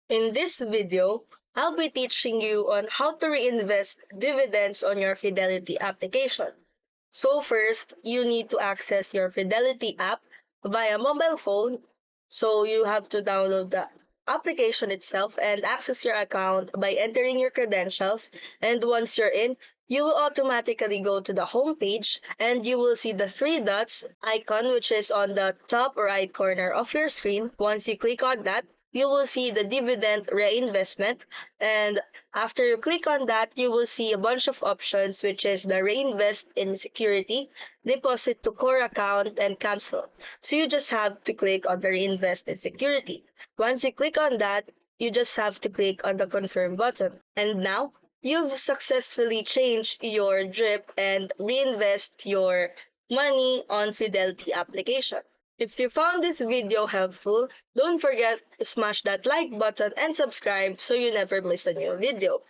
In this video, I'll be teaching you on how to reinvest dividends on your Fidelity application. So first, you need to access your Fidelity app via mobile phone. So you have to download the application itself and access your account by entering your credentials. And once you're in, you will automatically go to the home page and you will see the three dots icon which is on the top right corner of your screen. Once you click on that, you will see the dividend reinvestment, and after you click on that, you will see a bunch of options, which is the reinvest in security, deposit to core account, and cancel. So you just have to click on the reinvest in security. Once you click on that, you just have to click on the confirm button. And now you've successfully changed your drip and reinvest your money on Fidelity application. If you found this video helpful, don't forget to smash that like button and subscribe so you never miss a new video.